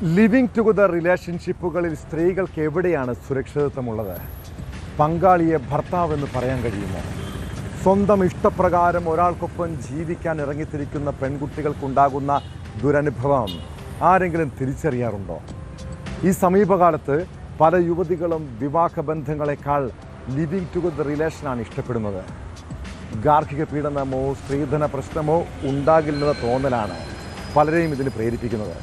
Living together റിലേഷൻഷിപ്പുകളിൽ സ്ത്രീകൾക്ക് എവിടെയാണ് സുരക്ഷിതത്വമുള്ളത്? പങ്കാളിയെ ഭർത്താവെന്ന് പറയാൻ കഴിയുമോ? സ്വന്തം ഇഷ്ടപ്രകാരം ഒരാൾക്കൊപ്പം ജീവിക്കാൻ ഇറങ്ങിത്തിരിക്കുന്ന പെൺകുട്ടികൾക്കുണ്ടാകുന്ന ദുരനുഭവം ആരെങ്കിലും തിരിച്ചറിയാറുണ്ടോ? ഈ സമീപകാലത്ത് പല യുവതികളും വിവാഹബന്ധങ്ങളെക്കാൾ ലിവിങ് ടുഗദർ റിലേഷനാണ് ഇഷ്ടപ്പെടുന്നത്. ഗാർഹിക പീഡനമോ സ്ത്രീധന പ്രശ്നമോ ഉണ്ടാകില്ലെന്ന തോന്നലാണ് പലരെയും ഇതിന് പ്രേരിപ്പിക്കുന്നത്.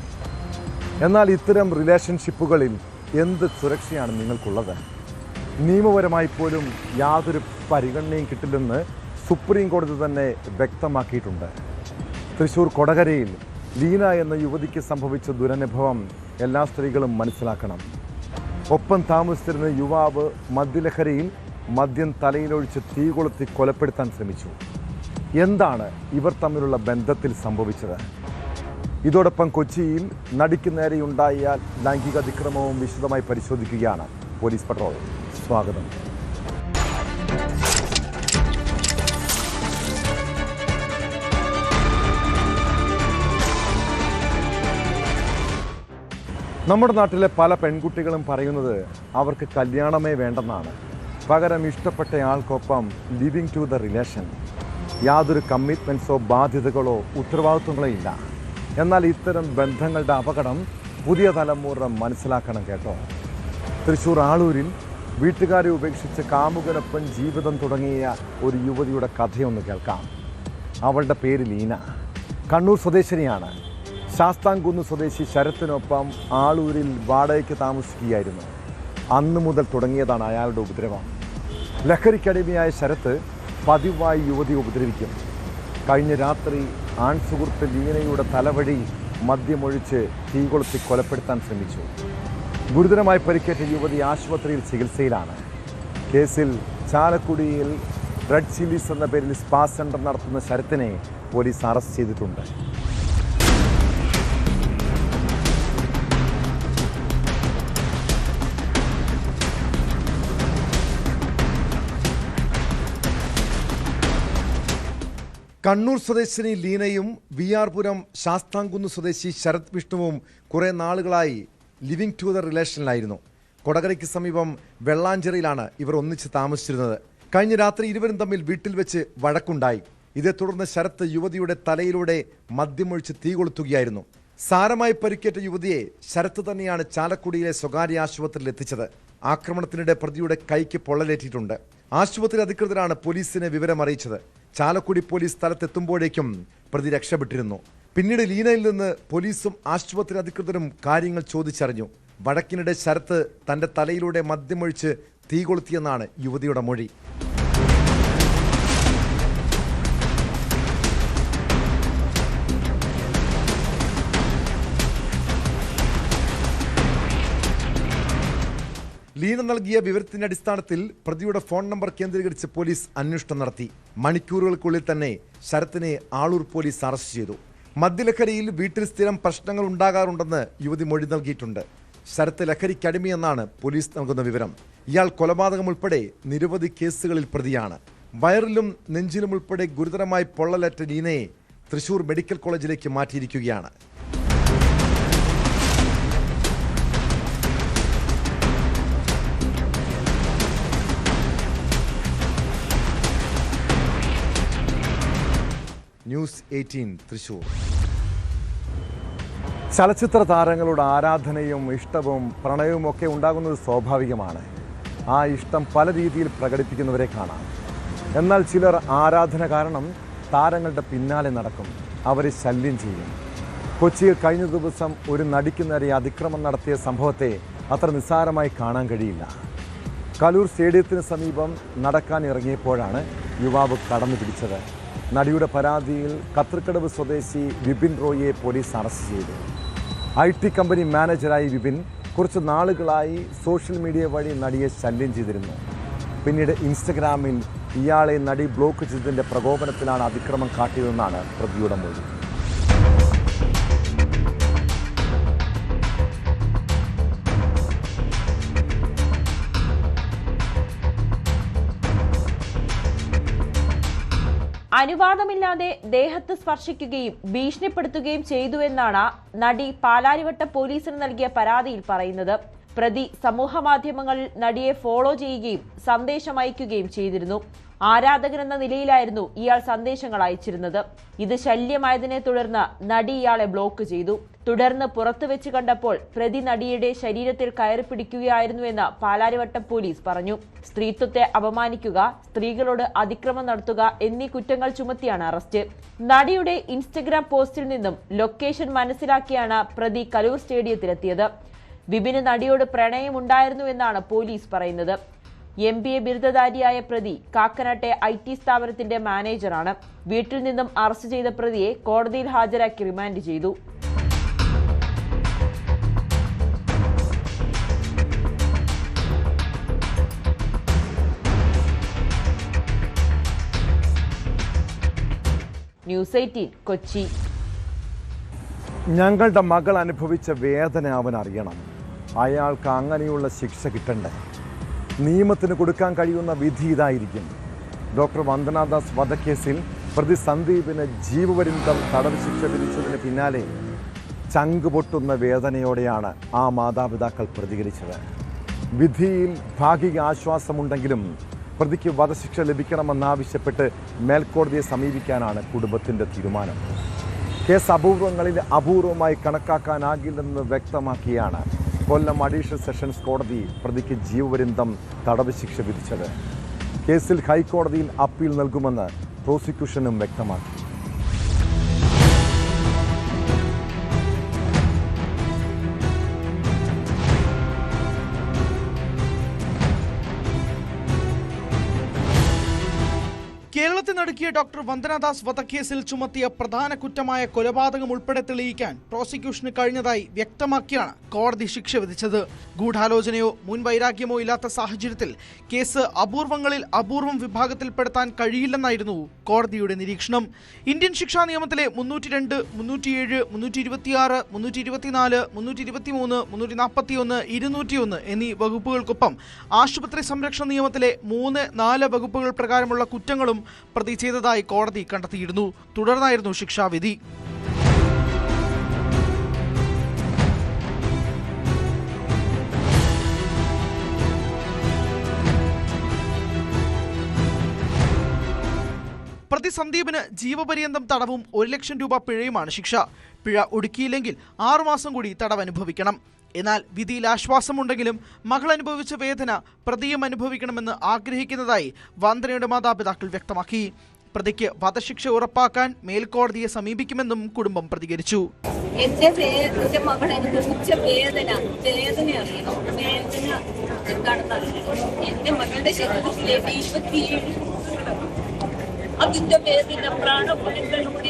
എന്നാൽ ഇത്തരം റിലേഷൻഷിപ്പുകളിൽ എന്ത് സുരക്ഷയാണ് നിങ്ങൾക്കുള്ളത്? നിയമപരമായി പോലും യാതൊരു പരിഗണനയും കിട്ടില്ലെന്ന് സുപ്രീം കോടതി തന്നെ വ്യക്തമാക്കിയിട്ടുണ്ട്. തൃശ്ശൂർ കൊടകരയിൽ ലീന എന്ന യുവതിക്ക് സംഭവിച്ച ദുരനുഭവം എല്ലാ സ്ത്രീകളും മനസ്സിലാക്കണം. ഒപ്പം താമസിച്ചിരുന്ന യുവാവ് മദ്യലഹരിയിൽ മദ്യം തലയിലൊഴിച്ച് തീ കൊളുത്തി കൊലപ്പെടുത്താൻ ശ്രമിച്ചു. എന്താണ് ഇവർ തമ്മിലുള്ള ബന്ധത്തിൽ സംഭവിച്ചത്? ഇതോടൊപ്പം കൊച്ചിയിൽ നടിക്ക് നേരെയുണ്ടായ ലൈംഗിക അതിക്രമവും വിശദമായി പരിശോധിക്കുകയാണ് പോലീസ് പട്രോൾ. സ്വാഗതം. നമ്മുടെ നാട്ടിലെ പല പെൺകുട്ടികളും പറയുന്നത് അവർക്ക് കല്യാണമേ വേണ്ടെന്നാണ്. പകരം ഇഷ്ടപ്പെട്ട ആൾക്കൊപ്പം ലിവിങ് ടു ദ റിലേഷൻ. യാതൊരു കമ്മിറ്റ്മെൻറ്റ്സോ ബാധ്യതകളോ ഉത്തരവാദിത്വങ്ങളോ ഇല്ല. എന്നാൽ ഇത്തരം ബന്ധങ്ങളുടെ അപകടം പുതിയ തലമുറ മനസ്സിലാക്കണം കേട്ടോ. തൃശ്ശൂർ ആളൂരിൽ വീട്ടുകാരെ ഉപേക്ഷിച്ച് കാമുകനൊപ്പം ജീവിതം തുടങ്ങിയ ഒരു യുവതിയുടെ കഥയൊന്ന് കേൾക്കാം. അവളുടെ പേര് ലീന. കണ്ണൂർ സ്വദേശിനിയാണ്. ശാസ്താംകുന്ന് സ്വദേശി ശരത്തിനൊപ്പം ആളൂരിൽ വാടകയ്ക്ക് താമസിക്കുകയായിരുന്നു. അന്നു മുതൽ തുടങ്ങിയതാണ് അയാളുടെ ഉപദ്രവം. ലഹരിക്കടിമയായ ശരത്ത് പതിവായി യുവതിയെ ഉപദ്രവിക്കും. കഴിഞ്ഞ രാത്രി ആൺസുഹൃത്ത് ലീനയുടെ തലവഴി മദ്യമൊഴിച്ച് തീ കൊളുത്തി കൊലപ്പെടുത്താൻ ശ്രമിച്ചു. ഗുരുതരമായി പരിക്കേറ്റ യുവതി ആശുപത്രിയിൽ ചികിത്സയിലാണ്. കേസിൽ ചാലക്കുടിയിൽ റെഡ് ചില്ലീസ് എന്ന പേരിൽ സ്പാ സെൻ്റർ നടത്തുന്ന ശരത്തിനെ പോലീസ് അറസ്റ്റ് ചെയ്തിട്ടുണ്ട്. കണ്ണൂർ സ്വദേശിനി ലീനയും വിആർപുരം ശാസ്താംകുന്ന് സ്വദേശി ശരത് വിഷ്ണുവും കുറേ നാളുകളായി ലിവിങ് ടുഗദർ റിലേഷനിലായിരുന്നു. കൊടകരയ്ക്ക് സമീപം വെള്ളാഞ്ചേരിയിലാണ് ഇവർ ഒന്നിച്ച് താമസിച്ചിരുന്നത്. കഴിഞ്ഞ രാത്രി ഇരുവരും തമ്മിൽ വീട്ടിൽ വെച്ച് വഴക്കുണ്ടായി. ഇതേ തുടർന്ന് ശരത്ത് യുവതിയുടെ തലയിലൂടെ മദ്യമൊഴിച്ച് തീ കൊളുത്തുകയായിരുന്നു. സാരമായി പരിക്കേറ്റ യുവതിയെ ശരത്ത് തന്നെയാണ് ചാലക്കുടിയിലെ സ്വകാര്യ ആശുപത്രിയിൽ എത്തിച്ചത്. ആക്രമണത്തിനിടെ പ്രതിയുടെ കൈക്ക് പൊള്ളലേറ്റിട്ടുണ്ട്. ആശുപത്രി അധികൃതരാണ് പോലീസിനെ വിവരം അറിയിച്ചത്. ചാലക്കുടി പോലീസ് സ്ഥലത്തെത്തുമ്പോഴേക്കും പ്രതി രക്ഷപ്പെട്ടിരുന്നു. പിന്നീട് ലീനയിൽ നിന്ന് പോലീസും ആശുപത്രി അധികൃതരും കാര്യങ്ങൾ ചോദിച്ചറിഞ്ഞു. വഴക്കിനിടെ ശരത്ത് തന്റെ തലയിലൂടെ മദ്യമൊഴിച്ച് തീ കൊളുത്തിയെന്നാണ് യുവതിയുടെ മൊഴി. ലീന നൽകിയ വിവരത്തിന്റെ അടിസ്ഥാനത്തിൽ പ്രതിയുടെ ഫോൺ നമ്പർ കേന്ദ്രീകരിച്ച് പോലീസ് അന്വേഷണം നടത്തി. മണിക്കൂറുകൾക്കുള്ളിൽ തന്നെ ശരത്തിനെ ആളൂർ പോലീസ് അറസ്റ്റ് ചെയ്തു. മദ്യലഹരിയിൽ വീട്ടിൽ സ്ഥിരം പ്രശ്നങ്ങൾ ഉണ്ടാകാറുണ്ടെന്ന് യുവതി മൊഴി നൽകിയിട്ടുണ്ട്. ശരത്ത് ലഹരിക്കടിമയെന്നാണ് പോലീസ് നൽകുന്ന വിവരം. ഇയാൾ കൊലപാതകം ഉൾപ്പെടെ നിരവധി കേസുകളിൽ പ്രതിയാണ്. വയറിലും നെഞ്ചിലും ഉൾപ്പെടെ ഗുരുതരമായി പൊള്ളലേറ്റ ലീനയെ തൃശൂർ മെഡിക്കൽ കോളേജിലേക്ക് മാറ്റിയിരിക്കുകയാണ്. ന്യൂസ് 18 തൃശൂർ. ചലച്ചിത്ര താരങ്ങളുടെ ആരാധനയും ഇഷ്ടവും പ്രണയവും ഒക്കെ ഉണ്ടാകുന്നത് സ്വാഭാവികമാണ്. ആ ഇഷ്ടം പല രീതിയിൽ പ്രകടിപ്പിക്കുന്നവരെ കാണാം. എന്നാൽ ചിലർ ആരാധന കാരണം താരങ്ങളുടെ പിന്നാലെ നടക്കും, അവരെ ശല്യം ചെയ്യും. കൊച്ചിയിൽ കഴിഞ്ഞ ദിവസം ഒരു നടിക്ക് നേരെ അതിക്രമം നടത്തിയ സംഭവത്തെ അത്ര നിസ്സാരമായി കാണാൻ കഴിയില്ല. കലൂർ സ്റ്റേഡിയത്തിന് സമീപം നടക്കാൻ ഇറങ്ങിയപ്പോഴാണ് യുവാവ് കടന്നു പിടിച്ചത്. നടിയുടെ പരാതിയിൽ കത്രിക്കടവ് സ്വദേശി വിപിൻ റോയിയെ പോലീസ് അറസ്റ്റ് ചെയ്തു. IT കമ്പനി മാനേജറായി വിപിൻ കുറച്ച് നാളുകളായി സോഷ്യൽ മീഡിയ വഴി നടിയെ ശല്യം ചെയ്തിരുന്നു. പിന്നീട് ഇൻസ്റ്റഗ്രാമിൽ ഇയാളെ നടി ബ്ലോക്ക് ചെയ്തതിൻ്റെ പ്രകോപനത്തിലാണ് അതിക്രമം കാട്ടിയതെന്നാണ് പ്രതിയുടെ മൊഴി. അനുവാദമില്ലാതെ ദേഹത്ത് സ്പർശിക്കുകയും ഭീഷണിപ്പെടുത്തുകയും ചെയ്തുവെന്നാണ് നടി പാലാരിവട്ടം പോലീസിന് നൽകിയ പരാതിയിൽ പറയുന്നത്. പ്രതി സമൂഹമാധ്യമങ്ങളിൽ നടിയെ ഫോളോ ചെയ്യുകയും സന്ദേശം അയക്കുകയും ചെയ്തിരുന്നു. ആരാധകനെന്ന നിലയിലായിരുന്നു ഇയാൾ സന്ദേശങ്ങൾ അയച്ചിരുന്നത്. ഇത് ശല്യമായതിനെ തുടർന്ന് നടി ഇയാളെ ബ്ലോക്ക് ചെയ്തു. തുടർന്ന് പുറത്തുവെച്ച് കണ്ടപ്പോൾ പ്രതി നടിയുടെ ശരീരത്തിൽ കയറി പിടിക്കുകയായിരുന്നുവെന്ന് പാലാരിവട്ടം പോലീസ് പറഞ്ഞു. സ്ത്രീത്വത്തെ അപമാനിക്കുക, സ്ത്രീകളോട് അതിക്രമം നടത്തുക എന്നീ കുറ്റങ്ങൾ ചുമത്തിയാണ് അറസ്റ്റ്. നടിയുടെ ഇൻസ്റ്റഗ്രാം പോസ്റ്റിൽ നിന്നും ലൊക്കേഷൻ മനസ്സിലാക്കിയാണ് പ്രതി കലൂർ സ്റ്റേഡിയത്തിലെത്തിയത്. വിപിന് നടിയോട് പ്രണയമുണ്ടായിരുന്നുവെന്നാണ് പോലീസ് പറയുന്നത്. MBA ബിരുദധാരിയായ പ്രതി കാക്കനാട്ടെ IT സ്ഥാപനത്തിന്റെ മാനേജറാണ്. വീട്ടിൽ നിന്നും അറസ്റ്റ് ചെയ്ത പ്രതിയെ കോടതിയിൽ ഹാജരാക്കി റിമാൻഡ് ചെയ്തു. ന്യൂസ് 18 കൊച്ചി. ഞങ്ങളുടെ മകൾ അനുഭവിച്ച വേദന അവൻ അറിയണം. അയാൾക്ക് അങ്ങനെയുള്ള ശിക്ഷ കിട്ടണ്ടേ? നിയമത്തിന് കൊടുക്കാൻ കഴിയുന്ന വിധി ഇതായിരിക്കും. ഡോക്ടർ വന്ദനാദാസ് വധക്കേസിൽ പ്രതി സന്ദീപിന് ജീവപര്യന്തം തടവ് ശിക്ഷ വിധിച്ചതിന് പിന്നാലെ ചങ്ക് പൊട്ടുന്ന വേദനയോടെയാണ് ആ മാതാപിതാക്കൾ പ്രതികരിച്ചത്. വിധിയിൽ ഭാഗിക ആശ്വാസമുണ്ടെങ്കിലും പ്രതിക്ക് വധശിക്ഷ ലഭിക്കണമെന്നാവശ്യപ്പെട്ട് മേൽക്കോടതിയെ സമീപിക്കാനാണ് കുടുംബത്തിൻ്റെ തീരുമാനം. കേസ് അപൂർവങ്ങളിൽ അപൂർവമായി കണക്കാക്കാനാകില്ലെന്ന് വ്യക്തമാക്കിയാണ് കൊല്ലം അഡീഷണൽ സെഷൻസ് കോടതി പ്രതിക്ക് ജീവപര്യന്തം തടവ് ശിക്ഷ വിധിച്ചത്. കേസിൽ ഹൈക്കോടതിയിൽ അപ്പീൽ നൽകുമെന്ന് പ്രോസിക്യൂഷനും വ്യക്തമാക്കി. കേരളത്തെ നടുക്കിയ ഡോക്ടർ വന്ദനാദാസ് വധക്കേസിൽ ചുമത്തിയ പ്രധാന കുറ്റമായ കൊലപാതകം ഉൾപ്പെടെ തെളിയിക്കാൻ പ്രോസിക്യൂഷന് കഴിഞ്ഞതായി വ്യക്തമാക്കിയാണ് കോടതി ശിക്ഷ വിധിച്ചത്. ഗൂഢാലോചനയോ മുൻവൈരാഗ്യമോ ഇല്ലാത്ത സാഹചര്യത്തിൽ കേസ് അപൂർവങ്ങളിൽ അപൂർവം വിഭാഗത്തിൽപ്പെടുത്താൻ കഴിയില്ലെന്നായിരുന്നു കോടതിയുടെ നിരീക്ഷണം. ഇന്ത്യൻ ശിക്ഷാ നിയമത്തിലെ 302, 307, 326, 324, 323, 341, 201 എന്നീ വകുപ്പുകൾക്കൊപ്പം ആശുപത്രി സംരക്ഷണ നിയമത്തിലെ 3, 4 വകുപ്പുകൾ പ്രകാരമുള്ള കുറ്റങ്ങളും പ്രതി ചെയ്തതായി കോടതി കണ്ടെത്തിയിരുന്നു. തുടർന്നായിരുന്നു ശിക്ഷാവിധി. പ്രതി സന്ദീപിന് ജീവപര്യന്തം തടവും 1 ലക്ഷം രൂപ പിഴയുമാണ് ശിക്ഷ. പിഴ ഒടുക്കിയില്ലെങ്കിൽ 6 മാസം കൂടി തടവ് അനുഭവിക്കണം. എന്നാൽ വിധിയിൽ ആശ്വാസമുണ്ടെങ്കിലും മകൾ അനുഭവിച്ച വേദന പ്രതിയും അനുഭവിക്കണമെന്ന് ആഗ്രഹിക്കുന്നതായി വന്ദനയുടെ മാതാപിതാക്കൾ വ്യക്തമാക്കി. പ്രതിക്ക് വധശിക്ഷ ഉറപ്പാക്കാൻ മേൽക്കോടതിയെ സമീപിക്കുമെന്നും കുടുംബം പ്രതികരിച്ചു. എന്റെ മകൾ അനുഭവിച്ച വേദന എന്റെ മകളുടെ ശരീരത്തിലേക്ക് 27 അതിന്റെ വേദന പ്രാണപുരങ്ങളിലൂടെ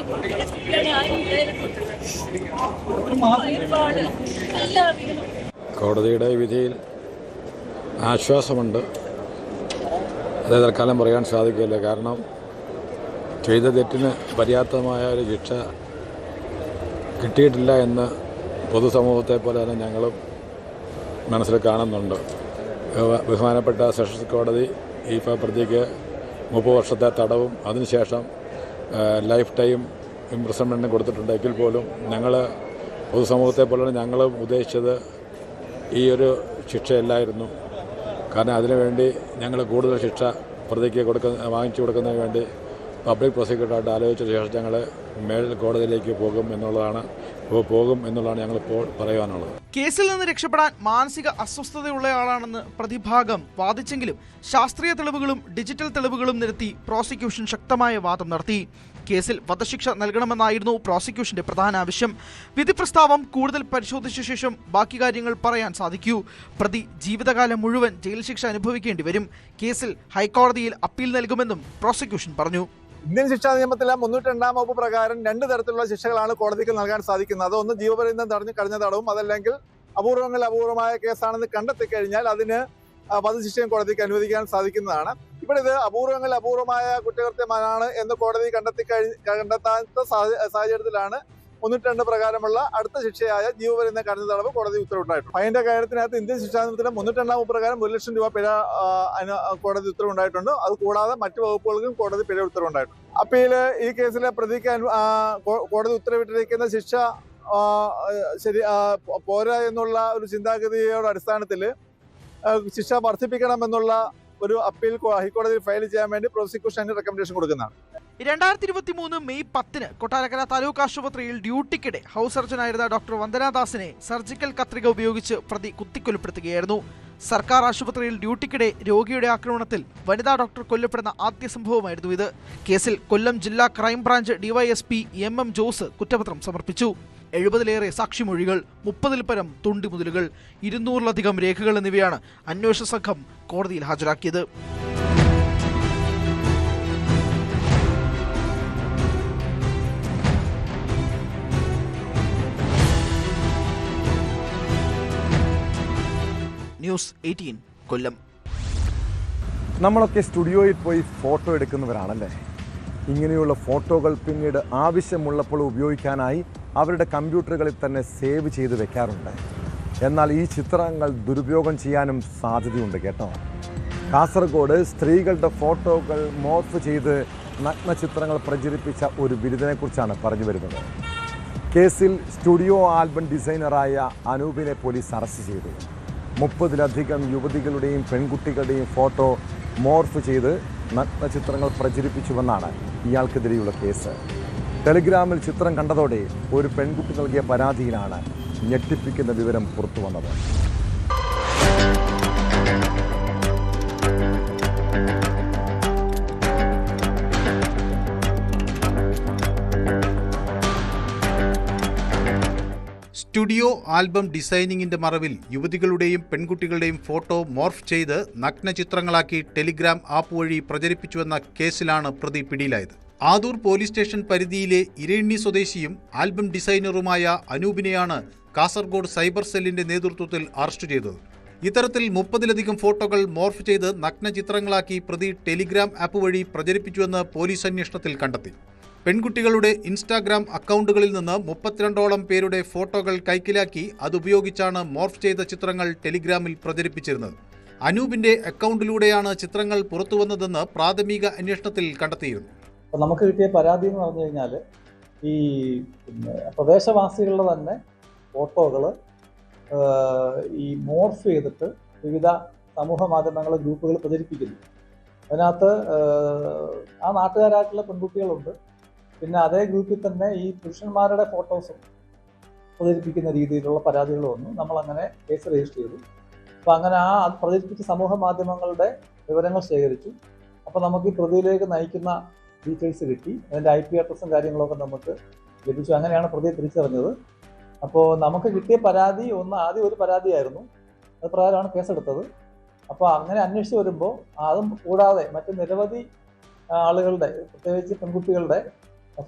കോടതിയുടെ വിധിയിൽ ആശ്വാസമുണ്ട്. അത് തൽക്കാലം പറയാൻ സാധിക്കില്ല. കാരണം ചെയ്ത തെറ്റിന് പര്യാപ്തമായ ഒരു ശിക്ഷ കിട്ടിയിട്ടില്ല എന്ന് പൊതുസമൂഹത്തെ പോലെ തന്നെ ഞങ്ങളും മനസ്സിൽ കാണുന്നുണ്ട്. ബഹുമാനപ്പെട്ട സെഷൻസ് കോടതി ഈ പ്രതിക്ക് 30 വർഷത്തെ തടവും അതിനുശേഷം ലൈഫ് ടൈം ഇംപ്രിസൺമെൻറ്റും കൊടുത്തിട്ടുണ്ടെങ്കിൽ പോലും ഞങ്ങൾ പൊതുസമൂഹത്തെ പോലെ ഞങ്ങളും ഉദ്ദേശിച്ചത് ഈ ഒരു ശിക്ഷയല്ലായിരുന്നു. കാരണം അതിനുവേണ്ടി ഞങ്ങൾ കൂടുതൽ ശിക്ഷ പ്രതിക്ക് വാങ്ങിച്ചു കൊടുക്കുന്നതിന് വേണ്ടി പബ്ലിക് പ്രോസിക്യൂട്ടറായിട്ട് ആലോചിച്ച ശേഷം ഞങ്ങൾ കോടതിയിലേക്ക് പോകും എന്നുള്ളതാണ് ഞങ്ങളിപ്പോൾ പറയാനുള്ളത്. കേസിൽ നിന്ന് രക്ഷപ്പെടാൻ മാനസിക അസ്വസ്ഥതയുള്ളയാളാണെന്ന് പ്രതിഭാഗം വാദിച്ചെങ്കിലും ശാസ്ത്രീയ തെളിവുകളും ഡിജിറ്റൽ തെളിവുകളും നിരത്തി പ്രോസിക്യൂഷൻ ശക്തമായ വാദം നടത്തി. കേസിൽ വധശിക്ഷ നൽകണമെന്നായിരുന്നു പ്രോസിക്യൂഷന്റെ പ്രധാന ആവശ്യം. വിധി പ്രസ്താവം കൂടുതൽ പരിശോധിച്ച ശേഷം ബാക്കി കാര്യങ്ങൾ പറയാൻ സാധിക്കൂ. പ്രതി ജീവിതകാലം മുഴുവൻ ജയിൽ ശിക്ഷ അനുഭവിക്കേണ്ടി വരും. കേസിൽ ഹൈക്കോടതിയിൽ അപ്പീൽ നൽകുമെന്നും പ്രോസിക്യൂഷൻ പറഞ്ഞു. ഇന്ത്യൻ ശിക്ഷാ നിയമത്തിലെ 302 വകുപ്പ് പ്രകാരം 2 തരത്തിലുള്ള ശിക്ഷകളാണ് കോടതിക്ക് നൽകാൻ സാധിക്കുന്നത്. ഒന്ന് ജീവപര്യന്തം തടഞ്ഞു കഴിഞ്ഞ തടവും, അതല്ലെങ്കിൽ അപൂർവമായ കേസാണെന്ന് കണ്ടെത്തിക്കഴിഞ്ഞാൽ അതിന് വധശിക്ഷയും കോടതിക്ക് അനുവദിക്കാൻ സാധിക്കുന്നതാണ്. ഇവിടെ ഇത് അപൂർവമായ കുറ്റകൃത്യമാണ് എന്ന് കോടതി കണ്ടെത്താത്ത സാഹചര്യത്തിലാണ് 302 പ്രകാരമുള്ള അടുത്ത ശിക്ഷയായ ജീവപര്യന്തം കഠിന തടവ് കോടതി ഉത്തരവുണ്ടായിട്ടുണ്ട്. ഫൈൻ്റെ കാര്യത്തിനകത്ത് ഇന്ത്യൻ ശിക്ഷാനിയമത്തിലെ 302 പ്രകാരം 1 ലക്ഷം രൂപ പിഴ കോടതി ഉത്തരവുണ്ടായിട്ടുണ്ട്. അത് കൂടാതെ മറ്റു വകുപ്പുകൾക്കും കോടതി പിഴ ഉത്തരവുണ്ടായിട്ടുണ്ട്. അപ്പീല് ഈ കേസിലെ പ്രതിക്ക് കോടതി ഉത്തരവിട്ടിരിക്കുന്ന ശിക്ഷ ശരി പോരാ എന്നുള്ള ഒരു ചിന്താഗതിയുടെ അടിസ്ഥാനത്തിൽ ശിക്ഷ വർദ്ധിപ്പിക്കണമെന്നുള്ള ഒരു അപ്പീൽ ഹൈക്കോടതിയിൽ ഫയൽ ചെയ്യാൻ വേണ്ടി പ്രോസിക്യൂഷൻ റെക്കമെൻഡേഷൻ കൊടുക്കുന്നതാണ്. 2023 മെയ് 10 കൊട്ടാരക്കര താലൂക്ക് ആശുപത്രിയിൽ ഡ്യൂട്ടിക്കിടെ ഹൗസ് സർജനായിരുന്ന ഡോക്ടർ വന്ദനാദാസിനെ സർജിക്കൽ കത്രിക ഉപയോഗിച്ച് പ്രതി കുത്തിക്കൊലപ്പെടുത്തുകയായിരുന്നു. സർക്കാർ ആശുപത്രിയിൽ ഡ്യൂട്ടിക്കിടെ രോഗിയുടെ ആക്രമണത്തിൽ വനിതാ ഡോക്ടർ കൊല്ലപ്പെടുന്ന ആദ്യ സംഭവമായിരുന്നു ഇത്. കേസിൽ കൊല്ലം ജില്ലാ ക്രൈംബ്രാഞ്ച് ഡിവൈഎസ്പി MM ജോസ് കുറ്റപത്രം സമർപ്പിച്ചു. 70-ലേറെ സാക്ഷിമൊഴികൾ, 30-ൽ പരം തുണ്ടിമുതലുകൾ, 200-ലധികം രേഖകൾ എന്നിവയാണ് അന്വേഷണ സംഘം കോടതിയിൽ ഹാജരാക്കിയത്. ന്യൂസ് 18 കൊല്ലം. നമ്മളൊക്കെ സ്റ്റുഡിയോയിൽ പോയി ഫോട്ടോ എടുക്കുന്നവരാണല്ലേ. ഇങ്ങനെയുള്ള ഫോട്ടോകൾ പിന്നീട് ആവശ്യമുള്ളപ്പോൾ ഉപയോഗിക്കാനായി അവരുടെ കമ്പ്യൂട്ടറുകളിൽ തന്നെ സേവ് ചെയ്ത് വെക്കാറുണ്ട്. എന്നാൽ ഈ ചിത്രങ്ങൾ ദുരുപയോഗം ചെയ്യാനും സാധ്യതയുണ്ട് കേട്ടോ. കാസർഗോഡ് സ്ത്രീകളുടെ ഫോട്ടോകൾ മോർഫ് ചെയ്ത് നഗ്ന ചിത്രങ്ങൾ പ്രചരിപ്പിച്ച ഒരു ബിരുദനെക്കുറിച്ചാണ് പറഞ്ഞു വരുന്നത്. കേസിൽ സ്റ്റുഡിയോ ആൽബം ഡിസൈനറായ അനൂപിനെ പോലീസ് അറസ്റ്റ് ചെയ്തു. 30-ലധികം യുവതികളുടെയും പെൺകുട്ടികളുടെയും ഫോട്ടോ മോർഫ് ചെയ്ത് നഗ്ന ചിത്രങ്ങൾ പ്രചരിപ്പിച്ചുവെന്നാണ് ഇയാൾക്കെതിരെയുള്ള കേസ്. ടെലിഗ്രാമിൽ ചിത്രം കണ്ടതോടെ ഒരു പെൺകുട്ടി നൽകിയ പരാതിയിലാണ് ഞെട്ടിപ്പിക്കുന്ന വിവരം പുറത്തു വന്നത്. സ്റ്റുഡിയോ ആൽബം ഡിസൈനിങ്ങിന്റെ മറവിൽ യുവതികളുടെയും പെൺകുട്ടികളുടെയും ഫോട്ടോ മോർഫ് ചെയ്ത് നഗ്ന ചിത്രങ്ങളാക്കി ടെലിഗ്രാം ആപ്പ് വഴി പ്രചരിപ്പിച്ചുവെന്ന കേസിലാണ് പ്രതി പിടിയിലായത്. ആദൂർ പോലീസ് സ്റ്റേഷൻ പരിധിയിലെ ഇരയിണ്ണി സ്വദേശിയും ആൽബം ഡിസൈനറുമായ അനൂപിനെയാണ് കാസർഗോഡ് സൈബർ സെല്ലിന്റെ നേതൃത്വത്തിൽ അറസ്റ്റ് ചെയ്തത്. ഇത്തരത്തിൽ 30-ലധികം ഫോട്ടോകൾ മോർഫ് ചെയ്ത് നഗ്ന ചിത്രങ്ങളാക്കി പ്രതി ടെലിഗ്രാം ആപ്പ് വഴി പ്രചരിപ്പിച്ചുവെന്ന് പോലീസ് അന്വേഷണത്തിൽ കണ്ടെത്തി. പെൺകുട്ടികളുടെ ഇൻസ്റ്റാഗ്രാം അക്കൗണ്ടുകളിൽ നിന്ന് 32ഓളം പേരുടെ ഫോട്ടോകൾ കൈക്കലാക്കി അതുപയോഗിച്ചാണ് മോർഫ് ചെയ്ത ചിത്രങ്ങൾ ടെലിഗ്രാമിൽ പ്രചരിപ്പിച്ചിരുന്നത്. അനൂപിന്റെ അക്കൗണ്ടിലൂടെയാണ് ചിത്രങ്ങൾ പുറത്തുവന്നതെന്ന് പ്രാഥമിക അന്വേഷണത്തിൽ കണ്ടെത്തിയിരുന്നു. നമുക്ക് കിട്ടിയ പരാതി എന്ന് പറഞ്ഞു കഴിഞ്ഞാൽ ഈ പ്രദേശവാസികളുടെ തന്നെ ഫോട്ടോകൾ ഈ മോർഫ് ചെയ്തിട്ട് വിവിധ സമൂഹ മാധ്യമങ്ങൾ ഗ്രൂപ്പുകൾ പ്രചരിപ്പിക്കുന്നു. അതിനകത്ത് ആ നാട്ടുകാരായിട്ടുള്ള പെൺകുട്ടികളുണ്ട്. പിന്നെ അതേ ഗ്രൂപ്പിൽ തന്നെ ഈ പുരുഷന്മാരുടെ ഫോട്ടോസും പ്രചരിപ്പിക്കുന്ന രീതിയിലുള്ള പരാതികൾ വന്നു. നമ്മളങ്ങനെ കേസ് രജിസ്റ്റർ ചെയ്തു. അപ്പോൾ അങ്ങനെ ആ പ്രചരിപ്പിച്ച സമൂഹ മാധ്യമങ്ങളുടെ വിവരങ്ങൾ ശേഖരിച്ചു. അപ്പോൾ നമുക്ക് ഈ പ്രതിയിലേക്ക് നയിക്കുന്ന ഡീറ്റെയിൽസ് കിട്ടി. അതിൻ്റെ IP അഡ്രസ്സും കാര്യങ്ങളൊക്കെ നമുക്ക് ലഭിച്ചു. അങ്ങനെയാണ് പ്രതിയെ തിരിച്ചറിഞ്ഞത്. അപ്പോൾ നമുക്ക് കിട്ടിയ പരാതി ആദ്യം ഒരു പരാതിയായിരുന്നു. അത് പ്രകാരമാണ് കേസെടുത്തത്. അപ്പോൾ അങ്ങനെ അന്വേഷിച്ച് വരുമ്പോൾ അതും കൂടാതെ മറ്റ് നിരവധി ആളുകളുടെ പ്രത്യേകിച്ച് പെൺകുട്ടികളുടെ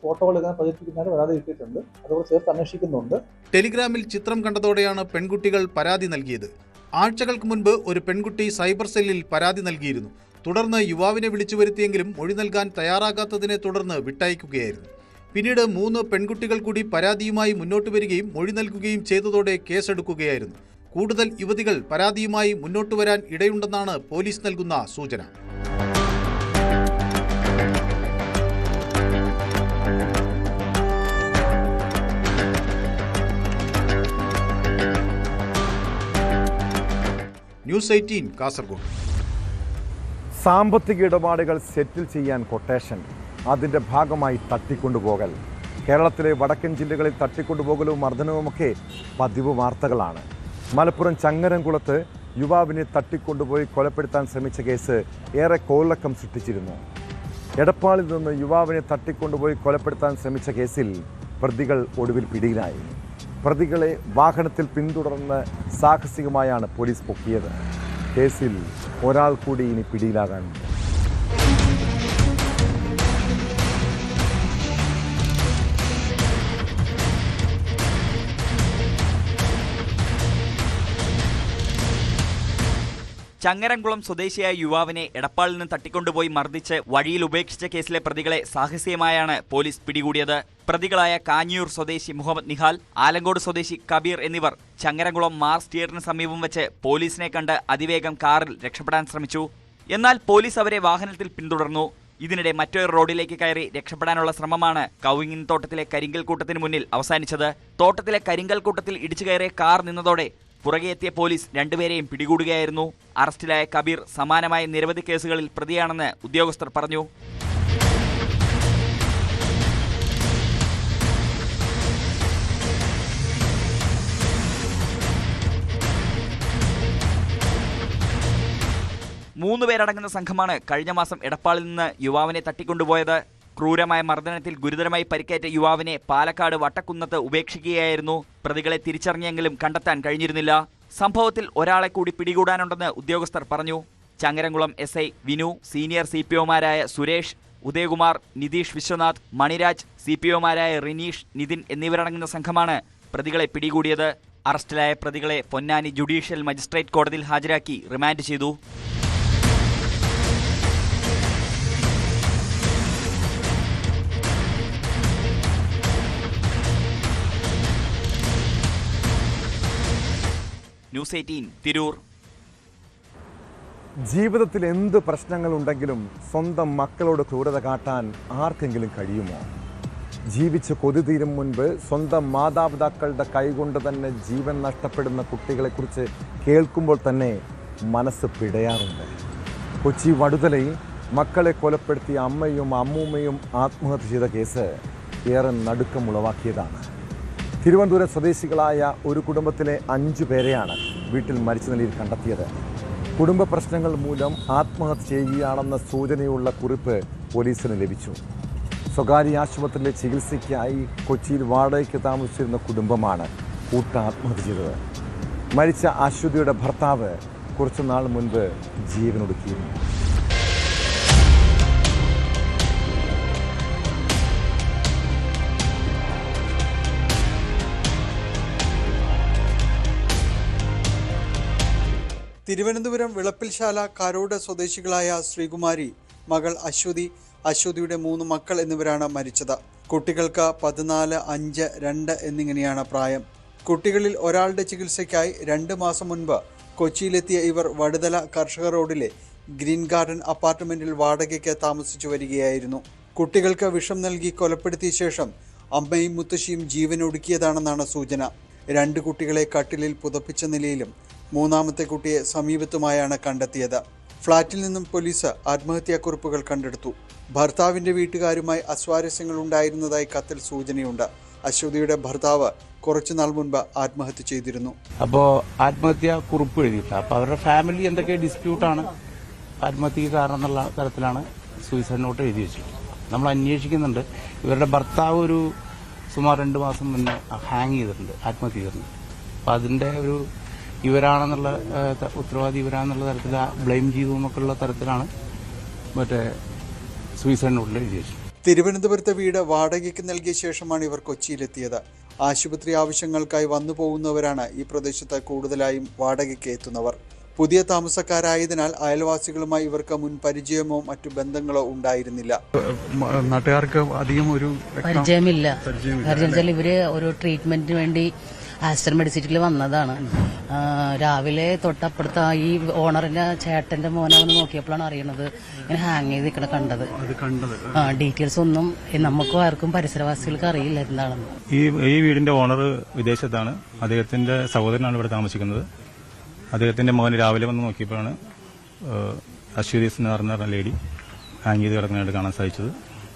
ഫോട്ടോകൾ ഇങ്ങനെ പ്രചരിപ്പിക്കുന്നതിന് പരാതി കിട്ടിയിട്ടുണ്ട്. അതുകൊണ്ട് ചേർത്ത് അന്വേഷിക്കുന്നുണ്ട്. ടെലിഗ്രാമിൽ ചിത്രം കണ്ടതോടെയാണ് പെൺകുട്ടികൾ പരാതി നൽകിയത്. ആഴ്ചകൾക്ക് മുൻപ് ഒരു പെൺകുട്ടി സൈബർ സെല്ലിൽ പരാതി നൽകിയിരുന്നു. തുടർന്ന് യുവാവിനെ വിളിച്ചു വരുത്തിയെങ്കിലും മൊഴി നൽകാൻ തയ്യാറാകാത്തതിനെ തുടർന്ന് വിട്ടയക്കുകയായിരുന്നു. പിന്നീട് 3 പെൺകുട്ടികൾ കൂടി പരാതിയുമായി മുന്നോട്ട് വരികയും മൊഴി നൽകുകയും ചെയ്തതോടെ കേസെടുക്കുകയായിരുന്നു. കൂടുതൽ യുവതികൾ പരാതിയുമായി മുന്നോട്ട് വരാൻ ഇടയുണ്ടെന്നാണ് പോലീസ് നൽകുന്ന സൂചന. ന്യൂസ് 18 കാസർഗോഡ്. സാമ്പത്തിക ഇടപാടുകൾ സെറ്റിൽ ചെയ്യാൻ കൊട്ടേഷൻ, അതിൻ്റെ ഭാഗമായി തട്ടിക്കൊണ്ടുപോകൽ. കേരളത്തിലെ വടക്കൻ ജില്ലകളിൽ തട്ടിക്കൊണ്ടുപോകലും മർദ്ദനവുമൊക്കെ പതിവ് വാർത്തകളാണ്. മലപ്പുറം ചങ്ങരംകുളത്ത് യുവാവിനെ തട്ടിക്കൊണ്ടുപോയി കൊലപ്പെടുത്താൻ ശ്രമിച്ച കേസ് ഏറെ കോളിളക്കം സൃഷ്ടിച്ചിരുന്നു. എടപ്പാളിൽ നിന്ന് യുവാവിനെ തട്ടിക്കൊണ്ടുപോയി കൊലപ്പെടുത്താൻ ശ്രമിച്ച കേസിൽ പ്രതികൾ ഒടുവിൽ പിടിയിലായി. പ്രതികളെ വാഹനത്തിൽ പിന്തുടർന്ന് സാഹസികമായാണ് പോലീസ് പൊക്കിയത്. കേസിൽ ഒരാൾ കൂടി ഇനി പിടിയിലാകാനുണ്ട്. ചങ്ങരംകുളം സ്വദേശിയായ യുവാവിനെ എടപ്പാളിൽ നിന്ന് തട്ടിക്കൊണ്ടുപോയി മർദ്ദിച്ച് വഴിയിൽ ഉപേക്ഷിച്ച കേസിലെ പ്രതികളെ സാഹസികമായാണ് പോലീസ് പിടികൂടിയത്. പ്രതികളായ കാഞ്ഞിയൂർ സ്വദേശി മുഹമ്മദ് നിഹാൽ, ആലങ്കോട് സ്വദേശി കബീർ എന്നിവർ ചങ്ങരംകുളം മാർസ് തിയേറ്ററിന് സമീപം വെച്ച് പോലീസിനെ കണ്ട് അതിവേഗം കാറിൽ രക്ഷപ്പെടാൻ ശ്രമിച്ചു. എന്നാൽ പോലീസ് അവരെ വാഹനത്തിൽ പിന്തുടർന്നു. ഇതിനിടെ മറ്റൊരു റോഡിലേക്ക് കയറി രക്ഷപ്പെടാനുള്ള ശ്രമമാണ് കൗങ്ങിൻ തോട്ടത്തിലെ കരിങ്കൽ കൂട്ടത്തിന് മുന്നിൽ അവസാനിച്ചത്. തോട്ടത്തിലെ കരിങ്കൽ കൂട്ടത്തിൽ ഇടിച്ചു കയറിയ കാർ നിന്നതോടെ പുറകെ എത്തിയ പോലീസ് രണ്ടുപേരെയും പിടികൂടുകയായിരുന്നു. അറസ്റ്റിലായ കബീർ സമാനമായ നിരവധി കേസുകളിൽ പ്രതിയാണെന്ന് ഉദ്യോഗസ്ഥർ പറഞ്ഞു. മൂന്ന് പേരടങ്ങുന്ന സംഘമാണ് കഴിഞ്ഞ മാസം എടപ്പാളിൽ നിന്ന് യുവാവിനെ തട്ടിക്കൊണ്ടുപോയത്. ക്രൂരമായ മർദ്ദനത്തിൽ ഗുരുതരമായി പരിക്കേറ്റ യുവാവിനെ പാലക്കാട് വട്ടക്കുന്നത്ത് ഉപേക്ഷിക്കുകയായിരുന്നു. പ്രതികളെ തിരിച്ചറിഞ്ഞെങ്കിലും കണ്ടെത്താൻ കഴിഞ്ഞിരുന്നില്ല. സംഭവത്തിൽ ഒരാളെ കൂടി പിടികൂടാനുണ്ടെന്ന് ഉദ്യോഗസ്ഥർ പറഞ്ഞു. ചങ്ങരംകുളം SI വിനു, സീനിയർ CPOമാരായ സുരേഷ്, ഉദയകുമാർ, നിതീഷ് വിശ്വനാഥ്, മണിരാജ്, CPOമാരായ റിനീഷ്, നിതിൻ എന്നിവരടങ്ങുന്ന സംഘമാണ് പ്രതികളെ പിടികൂടിയത്. അറസ്റ്റിലായ പ്രതികളെ പൊന്നാനി ജുഡീഷ്യൽ മജിസ്ട്രേറ്റ് കോടതിയിൽ ഹാജരാക്കി റിമാൻഡ് ചെയ്തു. ന്യൂസ് 18 തിരൂർ. ജീവിതത്തിൽ എന്ത് പ്രശ്നങ്ങളുണ്ടെങ്കിലും സ്വന്തം മക്കളോട് ക്രൂരത കാട്ടാൻ ആർക്കെങ്കിലും കഴിയുമോ? ജീവിച്ച് കൊതി തീരും മുൻപ് സ്വന്തം മാതാപിതാക്കളുടെ കൈകൊണ്ട് തന്നെ ജീവൻ നഷ്ടപ്പെടുന്ന കുട്ടികളെക്കുറിച്ച് കേൾക്കുമ്പോൾ തന്നെ മനസ്സ് പിടയാറുണ്ട്. കൊച്ചി വടുതലയിൽ മക്കളെ കൊലപ്പെടുത്തിയ അമ്മയും അമ്മൂമ്മയും ആത്മഹത്യ ചെയ്ത കേസ് ഏറെ നടുക്കമുളവാക്കിയതാണ്. തിരുവനന്തപുരം സ്വദേശികളായ ഒരു കുടുംബത്തിലെ 5 പേരെയാണ് വീട്ടിൽ മരിച്ച നിലയിൽ കണ്ടെത്തിയത്. കുടുംബ പ്രശ്നങ്ങൾ മൂലം ആത്മഹത്യ ചെയ്യുകയാണെന്ന സൂചനയുള്ള കുറിപ്പ് പോലീസിന് ലഭിച്ചു. സ്വകാര്യ ആശുപത്രിയിലെ ചികിത്സയ്ക്കായി കൊച്ചിയിൽ വാടകയ്ക്ക് താമസിച്ചിരുന്ന കുടുംബമാണ് ആത്മഹത്യ ചെയ്തത്. മരിച്ച അശ്വതിയുടെ ഭർത്താവ് കുറച്ചുനാൾ മുൻപ് ജീവനൊടുക്കിയിരുന്നു. തിരുവനന്തപുരം വിളപ്പിൽശാല കാരോട് സ്വദേശികളായ ശ്രീകുമാരി, മകൾ അശ്വതി, അശ്വതിയുടെ 3 മക്കൾ എന്നിവരാണ് മരിച്ചത്. കുട്ടികൾക്ക് 14, 5, 2 എന്നിങ്ങനെയാണ് പ്രായം. കുട്ടികളിൽ ഒരാളുടെ ചികിത്സയ്ക്കായി 2 മാസം മുൻപ് കൊച്ചിയിലെത്തിയ ഇവർ വടുതല കർഷക റോഡിലെ ഗ്രീൻ ഗാർഡൻ അപ്പാർട്ട്മെന്റിൽ വാടകയ്ക്ക് താമസിച്ചു വരികയായിരുന്നു. കുട്ടികൾക്ക് വിഷം നൽകി കൊലപ്പെടുത്തിയ ശേഷം അമ്മയും മുത്തശ്ശിയും ജീവനൊടുക്കിയതാണെന്നാണ് സൂചന. 2 കുട്ടികളെ കട്ടിലിൽ പുതപ്പിച്ച നിലയിലും 3ാമത്തെ കുട്ടിയെ സമീപത്തുമായാണ് കണ്ടെത്തിയത്. ഫ്ളാറ്റിൽ നിന്നും പോലീസ് ആത്മഹത്യാക്കുറിപ്പുകൾ കണ്ടെടുത്തു. ഭർത്താവിന്റെ വീട്ടുകാരുമായി അസ്വാരസ്യങ്ങൾ ഉണ്ടായിരുന്നതായി കത്തിൽ സൂചനയുണ്ട്. അശ്വതിയുടെ ഭർത്താവ് കുറച്ചുനാൾ മുൻപ് ആത്മഹത്യ ചെയ്തിരുന്നു. അപ്പോൾ ആത്മഹത്യാ കുറിപ്പ് എഴുതിയില്ല. അപ്പോൾ അവരുടെ ഫാമിലി എന്തൊക്കെ ഡിസ്പ്യൂട്ടാണ് ആത്മഹത്യക്ക് കാരണം എന്നുള്ള തരത്തിലാണ് സൂയിസൈഡ് നോട്ട് എഴുതി വെച്ചത്. നമ്മൾ അന്വേഷിക്കുന്നുണ്ട്. ഇവരുടെ ഭർത്താവ് ഒരു സുമാർ 2 മാസം മുന്നേ ഹാങ് ചെയ്തിട്ടുണ്ട്, ആത്മഹത്യ ചെയ്തിട്ടുണ്ട്. അപ്പോൾ അതിന്റെ ഒരു ഇവരാണെന്നുള്ള ഉത്തരവാദി ഇവരാണെന്നുള്ള തരത്തിൽ ബ്ലെയിം ചെയ്തു എന്നൊക്കെയുള്ള തരത്തിലാണ് മറ്റേ സൂയിസൈഡ് നോട്ടിൽ എഴുതി വെച്ചത്. തിരുവനന്തപുരത്തെ വീട് വാടകയ്ക്ക് നൽകിയ ശേഷമാണ് ഇവർ കൊച്ചിയിലെത്തിയത്. ആശുപത്രി ആവശ്യങ്ങൾക്കായി വന്നു പോകുന്നവരാണ് ഈ പ്രദേശത്ത് കൂടുതലായും വാടകയ്ക്ക് എത്തുന്നവർ. പുതിയ താമസക്കാരായതിനാൽ അയൽവാസികളുമായി ഇവർക്ക് മുൻ പരിചയമോ മറ്റു ബന്ധങ്ങളോ ഉണ്ടായിരുന്നില്ല. നാട്ടുകാർക്ക് അധികം ഒരു പരിചയമില്ല. കാരണം ഇവര് ഒരു ട്രീറ്റ്മെന്റിന് വേണ്ടി ആസ്റ്റർ മെഡിസിറ്റിയിൽ വന്നതാണ്. രാവിലെ തൊട്ടപ്പുറത്ത് ഈ ഓണറിന്റെ ചേട്ടന്റെ മോനാണെന്ന് നോക്കിയപ്പോഴാണ് അറിയണത് ഇങ്ങനെ ഹാങ് ചെയ്ത് നിൽക്കണ കണ്ടത്. ഡീറ്റെയിൽസ് ഒന്നും നമുക്കും ആർക്കും പരിസരവാസികൾക്ക് അറിയില്ല എന്താണെന്ന്. ഈ വീടിന്റെ ഓണർ വിദേശത്താണ്. അദ്ദേഹത്തിന്റെ സഹോദരനാണ് ഇവിടെ താമസിക്കുന്നത്. അദ്ദേഹത്തിന്റെ മകൻ രാവിലെ വന്ന് നോക്കിയപ്പോഴാണ് അശ്വതി എന്ന് പറഞ്ഞ ലേഡി ഹാങ് ചെയ്ത് കിടക്കുന്നതായിട്ട് കാണാൻ സാധിച്ചത്.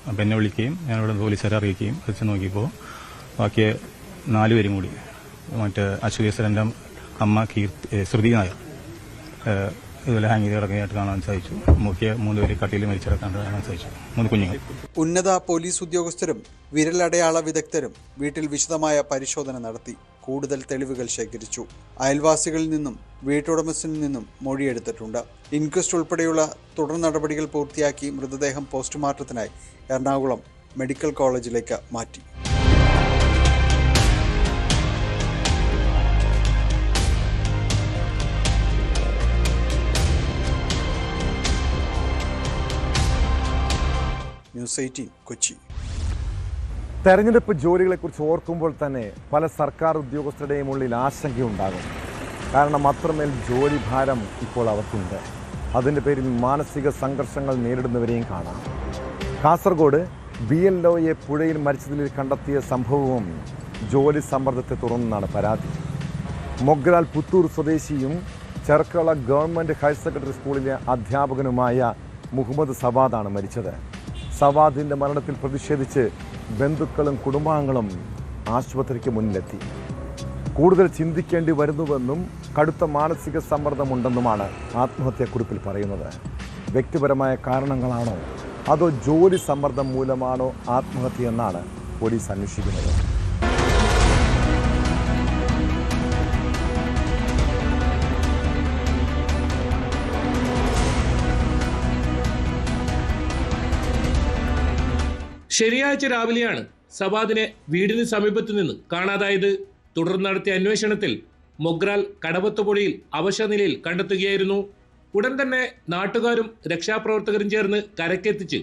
അപ്പം എന്നെ വിളിക്കുകയും ഞാനിവിടെ പോലീസുകാരെ അറിയിക്കുകയും വെച്ച് നോക്കിയപ്പോൾ ബാക്കി 4 പേരും കൂടി മറ്റേ അശ്വതി സാറിന്റെ അമ്മ ശ്രുതി നായർ ഇതുപോലെ ഹാങ് ചെയ്ത് കിടക്കുന്നതായിട്ട് കാണാൻ സാധിച്ചു. മുഖ്യ 3 പേര് കട്ടിയിൽ മരിച്ചു കിടക്കാനായിട്ട് കാണാൻ സാധിച്ചു. 3 കുഞ്ഞുങ്ങൾ. ഉന്നത പോലീസ് ഉദ്യോഗസ്ഥരും വിരലടയാള വിദഗ്ധരും വീട്ടിൽ വിശദമായ പരിശോധന നടത്തി. കൂടുതൽ തെളിവുകൾ ശേഖരിച്ചു. അയൽവാസികളിൽ നിന്നും വീട്ടുടമസ്ഥനിൽ നിന്നും മൊഴിയെടുത്തിട്ടുണ്ട്. ഇൻക്വസ്റ്റ് ഉൾപ്പെടെയുള്ള തുടർ നടപടികൾ പൂർത്തിയാക്കി മൃതദേഹം പോസ്റ്റ്മോർട്ടത്തിനായി എറണാകുളം മെഡിക്കൽ കോളേജിലേക്ക് മാറ്റി. ന്യൂസ് 18 കൊച്ചി. തെരഞ്ഞെടുപ്പ് ജോലികളെക്കുറിച്ച് ഓർക്കുമ്പോൾ തന്നെ പല സർക്കാർ ഉദ്യോഗസ്ഥരുടെയും ഉള്ളിൽ ആശങ്കയുണ്ടാകും. കാരണം അത്രമേൽ ജോലി ഭാരം ഇപ്പോൾ അവർക്കുണ്ട്. അതിൻ്റെ പേരിൽ മാനസിക സംഘർഷങ്ങൾ നേരിടുന്നവരെയും കാണാം. കാസർഗോഡ് BLOയെ പുഴയിൽ മരിച്ചതിൽ കണ്ടെത്തിയ സംഭവവും ജോലി സമ്മർദ്ദത്തെ തുടർന്നാണ് പരാതി. മൊഗ്രാൽ പുത്തൂർ സ്വദേശിയും ചെർക്കള ഗവൺമെൻറ് ഹയർ സെക്കൻഡറി സ്കൂളിലെ അധ്യാപകനുമായ മുഹമ്മദ് സവാദാണ് മരിച്ചത്. സവാദിൻ്റെ മരണത്തിൽ പ്രതിഷേധിച്ച് ബന്ധുക്കളും കുടുംബാംഗങ്ങളും ആശുപത്രിക്ക് മുന്നിലെത്തി. കൂടുതൽ ചിന്തിക്കേണ്ടി വരുന്നുവെന്നും കടുത്ത മാനസിക സമ്മർദ്ദമുണ്ടെന്നുമാണ് ആത്മഹത്യാക്കുറിപ്പിൽ പറയുന്നത്. വ്യക്തിപരമായ കാരണങ്ങളാണോ അതോ ജോലി സമ്മർദ്ദം മൂലമാണോ ആത്മഹത്യയെന്നാണ് പോലീസ് അന്വേഷിക്കുന്നത്. ശനിയാഴ്ച രാവിലെയാണ് സവാദിനെ വീടിന് സമീപത്തു നിന്ന് കാണാതായത്. തുടർന്ന് നടത്തിയ അന്വേഷണത്തിൽ മൊഗ്രാൽ കടവത്തുപുഴയിൽ അവശനിലയിൽ കണ്ടെത്തുകയായിരുന്നു. ഉടൻ തന്നെ നാട്ടുകാരും രക്ഷാപ്രവർത്തകരും ചേർന്ന് കരക്കെത്തിച്ച്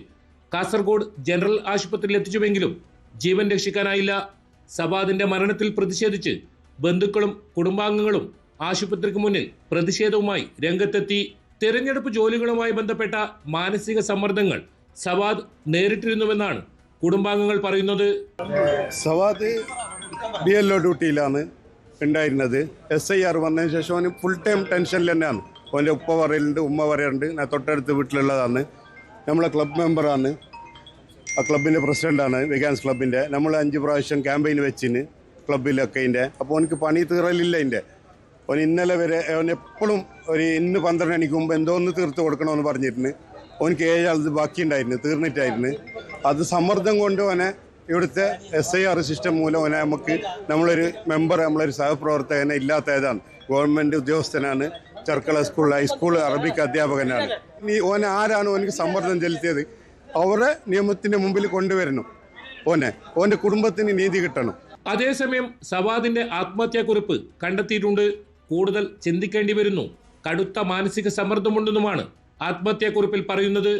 കാസർഗോഡ് ജനറൽ ആശുപത്രിയിൽ എത്തിച്ചുവെങ്കിലും ജീവൻ രക്ഷിക്കാനായില്ല. സവാദിന്റെ മരണത്തിൽ പ്രതിഷേധിച്ച് ബന്ധുക്കളും കുടുംബാംഗങ്ങളും ആശുപത്രിക്ക് മുന്നിൽ പ്രതിഷേധവുമായി രംഗത്തെത്തി. തെരഞ്ഞെടുപ്പ് ജോലികളുമായി ബന്ധപ്പെട്ട മാനസിക സമ്മർദ്ദങ്ങൾ സവാദ് നേരിട്ടിരുന്നുവെന്നാണ് കുടുംബാംഗങ്ങൾ പറയുന്നത്. സവാദ് BLO ഡ്യൂട്ടിയിലാണ് ഉണ്ടായിരുന്നത്. SIR വന്നതിന് ശേഷം അവന് ഫുൾ ടൈം ടെൻഷനിൽ തന്നെയാണ്. അവൻ്റെ ഉപ്പ പറയലുണ്ട്, ഉമ്മ പറയാറുണ്ട്. ഞാൻ തൊട്ടടുത്ത് വീട്ടിലുള്ളതാണ്. നമ്മളെ ക്ലബ് മെമ്പറാണ്, ആ ക്ലബിൻ്റെ പ്രസിഡൻ്റാണ്, വെഗാൻസ് ക്ലബിൻ്റെ. നമ്മൾ 5 പ്രാവശ്യം ക്യാമ്പയിൻ വെച്ചിന് ക്ലബിലൊക്കെ ഇതിൻ്റെ. അപ്പോൾ അവനക്ക് പണി തീറലില്ല ഇതിൻ്റെ. അവൻ ഇന്നലെ വരെ അവൻ എപ്പോഴും ഇന്ന് 12 മണിക്ക് മുമ്പ് എന്തോ ഒന്ന് തീർത്ത് കൊടുക്കണമെന്ന് പറഞ്ഞിരുന്നു. അവനക്ക് 7 ആൾ ബാക്കിയുണ്ടായിരുന്നു, തീർന്നിട്ടായിരുന്നു. അത് സമ്മർദ്ദം കൊണ്ട് അവനെ ഇവിടുത്തെ SIR സിസ്റ്റം മൂലം അവനെ നമ്മളൊരു മെമ്പർ, നമ്മളൊരു സഹപ്രവർത്തകനെ ഇല്ലാത്തതാണ്. ഗവൺമെൻറ് ഉദ്യോഗസ്ഥനാണ്, ചെർക്കള സ്കൂൾ ഹൈസ്കൂൾ അറബിക് അധ്യാപകനാണ്. ഇനി ഓനെ ആരാണ് ഓനക്ക് സമ്മർദ്ദം ചെലുത്തിയത് അവരെ നിയമത്തിൻ്റെ മുമ്പിൽ കൊണ്ടുവരണം. ഓൻ്റെ കുടുംബത്തിന് നീതി കിട്ടണം. അതേസമയം സവാദിന്റെ ആത്മഹത്യാക്കുറിപ്പ് കണ്ടെത്തിയിട്ടുണ്ട്. കൂടുതൽ ചിന്തിക്കേണ്ടി വരുന്നു, കടുത്ത മാനസിക സമ്മർദ്ദമുണ്ടെന്നുമാണ് ആത്മഹത്യാക്കുറിപ്പിൽ പറയുന്നത്.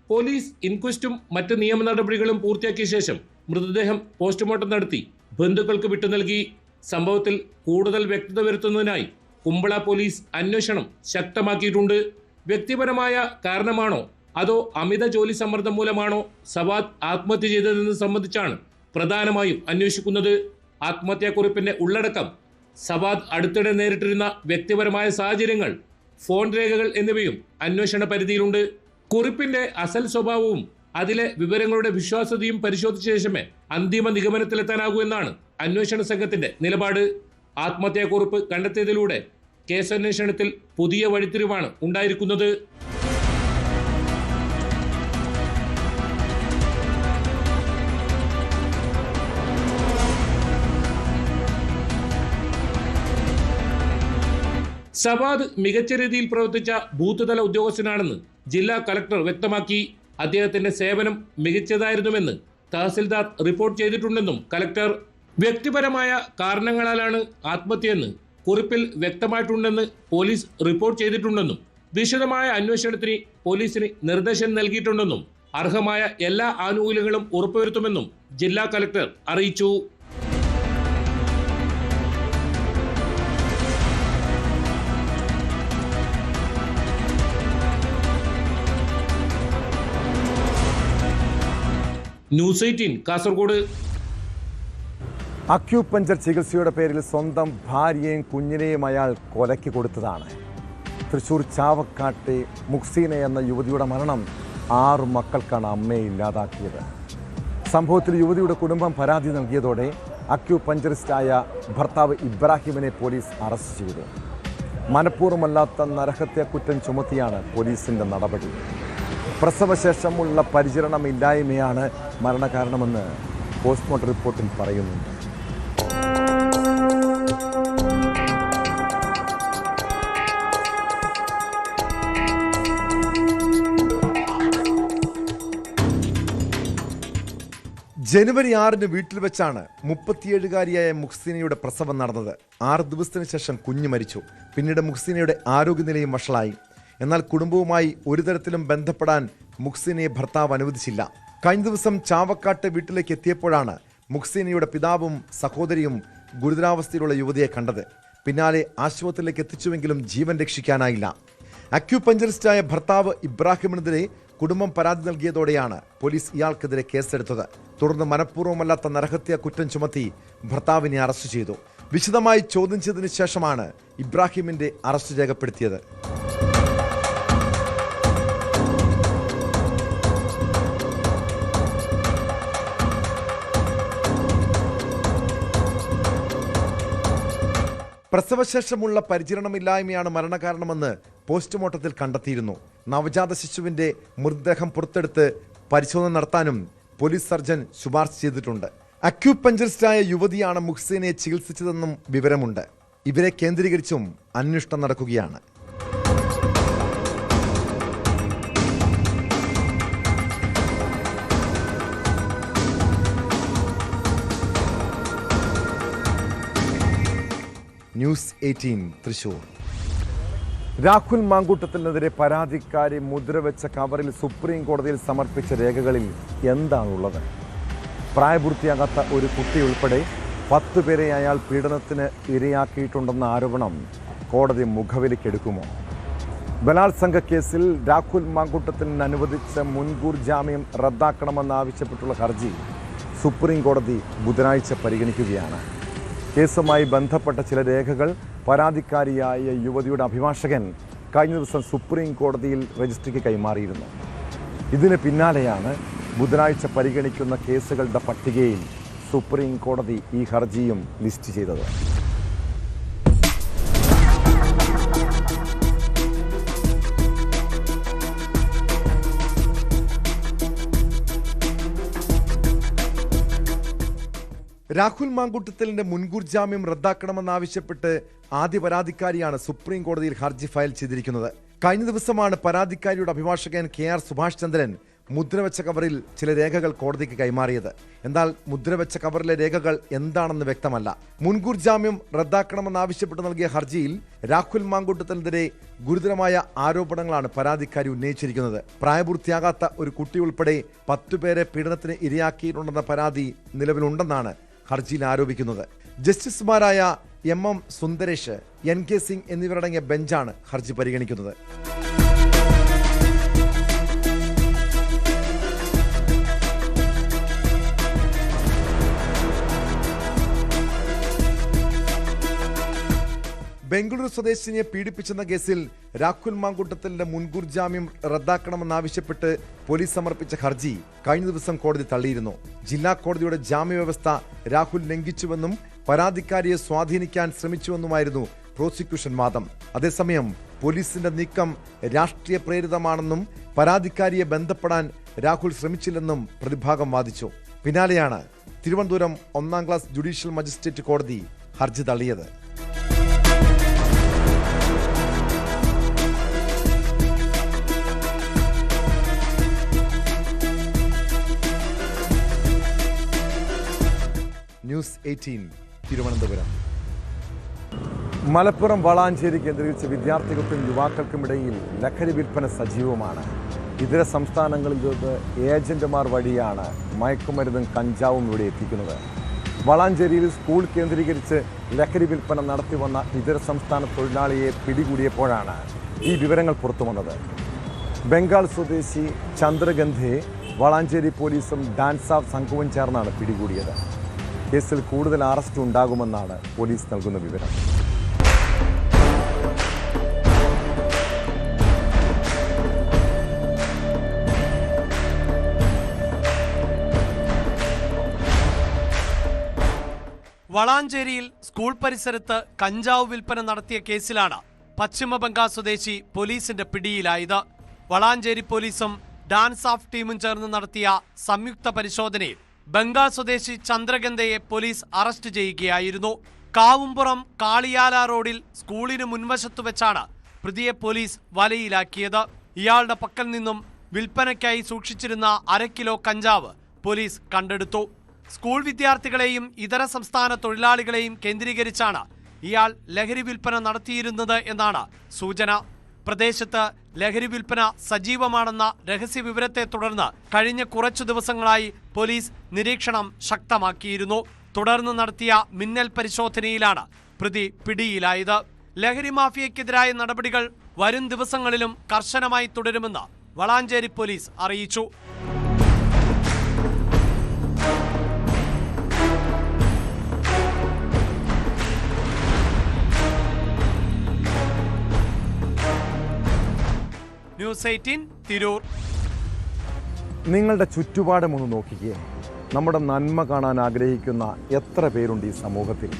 പോലീസ് ഇൻക്വസ്റ്റും മറ്റ് നിയമ നടപടികളും പൂർത്തിയാക്കിയ ശേഷം മൃതദേഹം പോസ്റ്റ്മോർട്ടം നടത്തി ബന്ധുക്കൾക്ക് വിട്ടു നൽകി. സംഭവത്തിൽ കൂടുതൽ വ്യക്തത വരുത്തുന്നതിനായി കുമ്പള പോലീസ് അന്വേഷണം ശക്തമാക്കിയിട്ടുണ്ട്. വ്യക്തിപരമായ കാരണമാണോ അതോ അമിത ജോലി സമ്മർദ്ദം മൂലമാണോ സവാദ് ആത്മഹത്യ ചെയ്തതെന്ന് സംബന്ധിച്ചാണ് പ്രധാനമായും അന്വേഷിക്കുന്നത്. ആത്മഹത്യാക്കുറിപ്പിന്റെ ഉള്ളടക്കം, സവാദ് അടുത്തിടെ നേരിട്ടിരുന്ന വ്യക്തിപരമായ സാഹചര്യങ്ങൾ, ഫോൺ രേഖകൾ എന്നിവയും അന്വേഷണ പരിധിയിലുണ്ട്. കുറിപ്പിന്റെ അസൽ സ്വഭാവവും അതിലെ വിവരങ്ങളുടെ വിശ്വാസ്യതയും പരിശോധിച്ച ശേഷമേ അന്തിമ നിഗമനത്തിലെത്താനാകൂ എന്നാണ് അന്വേഷണ സംഘത്തിന്റെ നിലപാട്. ആത്മഹത്യാക്കുറിപ്പ് കണ്ടെത്തിയതിലൂടെ കേസന്വേഷണത്തിൽ പുതിയ വഴിത്തിരിവാണ് ഉണ്ടായിരിക്കുന്നത്. സവാദ് മികച്ച രീതിയിൽ പ്രവർത്തിച്ച ബൂത്ത് തല ഉദ്യോഗസ്ഥനാണെന്ന് ജില്ലാ കളക്ടർ വ്യക്തമാക്കി. അദ്ദേഹത്തിന്റെ സേവനം മികച്ചതായിരുന്നുവെന്ന് തഹസിൽദാർ റിപ്പോർട്ട് ചെയ്തിട്ടുണ്ടെന്നും കളക്ടർ. വ്യക്തിപരമായ കാരണങ്ങളാലാണ് ആത്മഹത്യയെന്ന് കുറിപ്പിൽ വ്യക്തമായിട്ടുണ്ടെന്ന് പോലീസ് റിപ്പോർട്ട് ചെയ്തിട്ടുണ്ടെന്നും വിശദമായ അന്വേഷണത്തിന് പോലീസിന് നിർദ്ദേശം നൽകിയിട്ടുണ്ടെന്നും അർഹമായ എല്ലാ ആനുകൂല്യങ്ങളും ഉറപ്പുവരുത്തുമെന്നും ജില്ലാ കളക്ടർ അറിയിച്ചു. ന്യൂസ് 18 കാസർഗോഡ്. അക്യൂപഞ്ചർ ചികിത്സയുടെ പേരിൽ സ്വന്തം ഭാര്യയെയും കുഞ്ഞിനെയും അയാൾ കൊലയ്ക്ക് കൊടുത്തതാണ്. തൃശൂർ ചാവക്കാട്ടെ മുക്സീന എന്ന യുവതിയുടെ മരണം 6 മക്കൾക്കാണ് അമ്മയെ ഇല്ലാതാക്കിയത്. സംഭവത്തിൽ യുവതിയുടെ കുടുംബം പരാതി നൽകിയതോടെ അക്യൂപഞ്ചറിസ്റ്റായ ഭർത്താവ് ഇബ്രാഹിമിനെ പോലീസ് അറസ്റ്റ് ചെയ്തു. മനഃപൂർവ്വമല്ലാത്ത നരഹത്യാ കുറ്റം ചുമത്തിയാണ് പോലീസിൻ്റെ നടപടി. പ്രസവശേഷമുള്ള പരിചരണമില്ലായ്മയാണ് മരണകാരണമെന്ന് പോസ്റ്റ്മോർട്ടം റിപ്പോർട്ടിൽ പറയുന്നുണ്ട്. ജനുവരി 6 വീട്ടിൽ വെച്ചാണ് 37-കാരിയായ മുഹ്സിനയുടെ പ്രസവം നടന്നത്. 6 ദിവസത്തിന് ശേഷം കുഞ്ഞ് മരിച്ചു. പിന്നീട് മുഹ്സിനയുടെ ആരോഗ്യനിലയും വഷളായി. എന്നാൽ കുടുംബവുമായി ഒരു തരത്തിലും ബന്ധപ്പെടാൻ മുഹ്സിനയെ ഭർത്താവ് അനുവദിച്ചില്ല. കഴിഞ്ഞ ദിവസം ചാവക്കാട്ട് വീട്ടിലേക്ക് എത്തിയപ്പോഴാണ് മുഹ്സീനയുടെ പിതാവും സഹോദരിയും ഗുരുതരാവസ്ഥയിലുള്ള യുവതിയെ കണ്ടത്. പിന്നാലെ ആശുപത്രിയിലേക്ക് എത്തിച്ചുവെങ്കിലും ജീവൻ രക്ഷിക്കാനായില്ല. അക്യൂപഞ്ചറിസ്റ്റായ ഭർത്താവ് ഇബ്രാഹിമിനെതിരെ കുടുംബം പരാതി നൽകിയതോടെയാണ് പോലീസ് ഇയാൾക്കെതിരെ കേസെടുത്തത്. തുടർന്ന് മനഃപൂർവ്വമല്ലാത്ത നരഹത്യാ കുറ്റം ചുമത്തി ഭർത്താവിനെ അറസ്റ്റ് ചെയ്തു. വിശദമായി ചോദ്യം ചെയ്തതിനു ശേഷമാണ് ഇബ്രാഹിമിന്റെ അറസ്റ്റ് രേഖപ്പെടുത്തിയത്. പ്രസവശേഷമുള്ള പരിചരണമില്ലായ്മയാണ് മരണകാരണമെന്ന് പോസ്റ്റ്മോർട്ടത്തിൽ കണ്ടെത്തിയിരുന്നു. നവജാത ശിശുവിന്റെ മൃതദേഹം പുറത്തെടുത്ത് പരിശോധന നടത്താനും പോലീസ് സർജൻ ശുപാർശ ചെയ്തിട്ടുണ്ട്. അക്യൂപഞ്ചറിസ്റ്റായ യുവതിയാണ് മുഹ്സീനയെ ചികിത്സിച്ചതെന്നും വിവരമുണ്ട്. ഇവരെ കേന്ദ്രീകരിച്ചും അന്വേഷണം നടക്കുകയാണ്. ന്യൂസ് 18 തൃശൂർ. രാഹുൽ മാങ്കൂട്ടത്തിനെതിരെ പരാതിക്കാരി മുദ്രവെച്ച കവറിൽ സുപ്രീം കോടതിയിൽ സമർപ്പിച്ച രേഖകളിൽ എന്താണുള്ളത്? പ്രായപൂർത്തിയാകാത്ത ഒരു കുട്ടി ഉൾപ്പെടെ 10 പേരെ അയാൾ പീഡനത്തിന് ഇരയാക്കിയിട്ടുണ്ടെന്ന ആരോപണം കോടതി മുഖവിലക്കെടുക്കുമോ? ബലാത്സംഗ കേസിൽ രാഹുൽ മാങ്കൂട്ടത്തിന് അനുവദിച്ച മുൻകൂർ ജാമ്യം റദ്ദാക്കണമെന്നാവശ്യപ്പെട്ടുള്ള ഹർജി സുപ്രീം കോടതി ബുധനാഴ്ച പരിഗണിക്കുകയാണ്. കേസുമായി ബന്ധപ്പെട്ട ചില രേഖകൾ പരാതിക്കാരിയായ യുവതിയുടെ അഭിഭാഷകൻ കഴിഞ്ഞ ദിവസം സുപ്രീം കോടതിയിൽ രജിസ്ട്രിക്ക് കൈമാറിയിരുന്നു. ഇതിന് പിന്നാലെയാണ് ബുധനാഴ്ച പരിഗണിക്കുന്ന കേസുകളുടെ പട്ടികയിൽ സുപ്രീം കോടതി ഈ ഹർജിയും ലിസ്റ്റ് ചെയ്തത്. രാഹുൽ മാങ്കൂട്ടത്തിലിന്റെ മുൻകൂർ ജാമ്യം റദ്ദാക്കണമെന്നാവശ്യപ്പെട്ട് ആദ്യ പരാതിക്കാരിയാണ് സുപ്രീം കോടതിയിൽ ഹർജി ഫയൽ ചെയ്തിരിക്കുന്നത്. കഴിഞ്ഞ ദിവസമാണ് പരാതിക്കാരിയുടെ അഭിഭാഷകൻ KR സുഭാഷ് ചന്ദ്രൻ മുദ്രവെച്ച കവറിൽ ചില രേഖകൾ കോടതിക്ക് കൈമാറിയത്. എന്നാൽ മുദ്രവെച്ച കവറിലെ രേഖകൾ എന്താണെന്ന് വ്യക്തമല്ല. മുൻകൂർ ജാമ്യം റദ്ദാക്കണമെന്നാവശ്യപ്പെട്ട് നൽകിയ ഹർജിയിൽ രാഹുൽ മാങ്കൂട്ടത്തിനെതിരെ ഗുരുതരമായ ആരോപണങ്ങളാണ് പരാതിക്കാരി ഉന്നയിച്ചിരിക്കുന്നത്. പ്രായപൂർത്തിയാകാത്ത ഒരു കുട്ടി ഉൾപ്പെടെ 10 പേരെ പീഡനത്തിന് ഇരയാക്കിയിട്ടുണ്ടെന്ന പരാതി നിലവിലുണ്ടെന്നാണ് ഹർജിയിൽ ആരോപിക്കുന്നത്. ജസ്റ്റിസുമാരായ MM സുന്ദരേഷ്, NK സിംഗ് എന്നിവരടങ്ങിയ ബെഞ്ചാണ് ഹർജി പരിഗണിക്കുന്നത്. ബംഗളൂരു സ്വദേശിനിയെ പീഡിപ്പിച്ചെന്ന കേസിൽ രാഹുൽ മാങ്കൂട്ടത്തിലിന്റെ മുൻകൂർ ജാമ്യം റദ്ദാക്കണമെന്നാവശ്യപ്പെട്ട് പോലീസ് സമർപ്പിച്ച ഹർജി കഴിഞ്ഞ ദിവസം കോടതി തള്ളിയിരുന്നു. ജില്ലാ കോടതിയുടെ ജാമ്യവ്യവസ്ഥ രാഹുൽ ലംഘിച്ചുവെന്നും പരാതിക്കാരിയെ സ്വാധീനിക്കാൻ ശ്രമിച്ചുവെന്നുമായിരുന്നു പ്രോസിക്യൂഷൻ വാദം. അതേസമയം പോലീസിന്റെ നീക്കം രാഷ്ട്രീയ പ്രേരിതമാണെന്നും പരാതിക്കാരിയെ ബന്ധപ്പെടാൻ രാഹുൽ ശ്രമിച്ചില്ലെന്നും പ്രതിഭാഗം വാദിച്ചു. പിന്നാലെയാണ് തിരുവനന്തപുരം 1ാം ക്ലാസ് ജുഡീഷ്യൽ മജിസ്ട്രേറ്റ് കോടതി ഹർജി തള്ളിയത്. ന്യൂസ് 18 തിരുവനന്തപുരം. മലപ്പുറം വളാഞ്ചേരി കേന്ദ്രീകരിച്ച് വിദ്യാർത്ഥികൾക്കും യുവാക്കൾക്കുമിടയിൽ ലഹരി വിൽപ്പന സജീവമാണ്. ഇതര സംസ്ഥാനങ്ങളിൽ നിന്ന് ഏജന്റുമാർ വഴിയാണ് മയക്കുമരുന്നും കഞ്ചാവും ഇവിടെ എത്തിക്കുന്നത്. വളാഞ്ചേരിയിൽ സ്കൂൾ കേന്ദ്രീകരിച്ച് ലഹരി വിൽപ്പന നടത്തിവന്ന ഇതര സംസ്ഥാന തൊഴിലാളിയെ പിടികൂടിയപ്പോഴാണ് ഈ വിവരങ്ങൾ പുറത്തുവന്നത്. ബംഗാൾ സ്വദേശി ചന്ദ്രഗന്ധയെ വളാഞ്ചേരി പോലീസും ഡാൻസ് ഓഫ് സംഘവും ചേർന്നാണ് പിടികൂടിയത്. കേസിൽ കൂടുതൽ അറസ്റ്റ് ഉണ്ടാകുമെന്നാണ് പോലീസ് നൽകുന്ന വിവരം. വളാഞ്ചേരിയിൽ സ്കൂൾ പരിസരത്ത് കഞ്ചാവ് വിൽപ്പന നടത്തിയ കേസിലാണ് പശ്ചിമബംഗാൾ സ്വദേശി പോലീസിന്റെ പിടിയിലായത്. വളാഞ്ചേരി പോലീസും ഡാൻസ് ഓഫ് ടീമും ചേർന്ന് നടത്തിയ സംയുക്ത പരിശോധനയിൽ ബംഗാൾ സ്വദേശി ചന്ദ്രഗന്ധയെ പോലീസ് അറസ്റ്റ് ചെയ്യുകയായിരുന്നു. കാവുംപുറം കാളിയാല റോഡിൽ സ്കൂളിന് മുൻവശത്തു വെച്ചാണ് പ്രതിയെ പോലീസ് വലയിലാക്കിയത്. ഇയാളുടെ പക്കൽ നിന്നും വിൽപ്പനയ്ക്കായി സൂക്ഷിച്ചിരുന്ന 1/2 കിലോ കഞ്ചാവ് പോലീസ് കണ്ടെടുത്തു. സ്കൂൾ വിദ്യാർത്ഥികളെയും ഇതര സംസ്ഥാന തൊഴിലാളികളെയും കേന്ദ്രീകരിച്ചാണ് ഇയാൾ ലഹരി വിൽപ്പന നടത്തിയിരുന്നത് എന്നാണ് സൂചന. പ്രദേശത്ത് ലഹരി വിൽപ്പന സജീവമാണെന്ന രഹസ്യ വിവരത്തെ തുടർന്ന് കഴിഞ്ഞ കുറച്ചു ദിവസങ്ങളായി പോലീസ് നിരീക്ഷണം ശക്തമാക്കിയിരുന്നു. തുടർന്ന് നടത്തിയ മിന്നൽ പരിശോധനയിലാണ് പ്രതി പിടിയിലായത്. ലഹരി മാഫിയക്കെതിരായ നടപടികൾ വരും ദിവസങ്ങളിലും കർശനമായി തുടരുമെന്ന് വളാഞ്ചേരി പോലീസ് അറിയിച്ചു. ന്യൂസ് 18 തിരൂർ. നിങ്ങളുടെ ചുറ്റുപാടും ഒന്ന് നോക്കിക്കേ. നമ്മുടെ നന്മ കാണാൻ ആഗ്രഹിക്കുന്ന എത്ര പേരുണ്ട് ഈ സമൂഹത്തിൽ?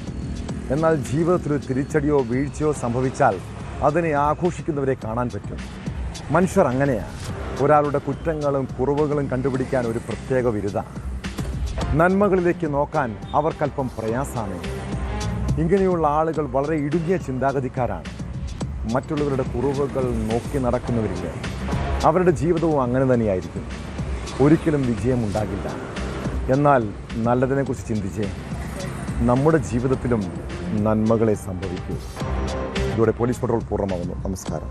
എന്നാൽ ജീവിതത്തിൽ ഒരു തിരിച്ചടിയോ വീഴ്ചയോ സംഭവിച്ചാൽ അതിനെ ആഘോഷിക്കുന്നവരെ കാണാൻ പറ്റും. മനുഷ്യർ അങ്ങനെയാണ്. ഒരാളുടെ കുറ്റങ്ങളും കുറവുകളും കണ്ടുപിടിക്കാൻ ഒരു പ്രത്യേക വിരുദാണ്. നന്മകളിലേക്ക് നോക്കാൻ അവർക്കല്പം പ്രയാസമാണ്. ഇങ്ങനെയുള്ള ആളുകൾ വളരെ ഇടുങ്ങിയ ചിന്താഗതിക്കാരാണ്. മറ്റുള്ളവരുടെ കുറവുകൾ നോക്കി നടക്കുന്നവരില്ല. അവരുടെ ജീവിതവും അങ്ങനെ തന്നെയായിരിക്കും. ഒരിക്കലും വിജയമുണ്ടാകില്ല. എന്നാൽ നല്ലതിനെക്കുറിച്ച് ചിന്തിച്ചേ. നമ്മുടെ ജീവിതത്തിലും നന്മകളെ സംഭവിക്കൂ. ഇതോടെ പോലീസ് പട്രോൾ പൂർണ്ണമാകുന്നു. നമസ്കാരം.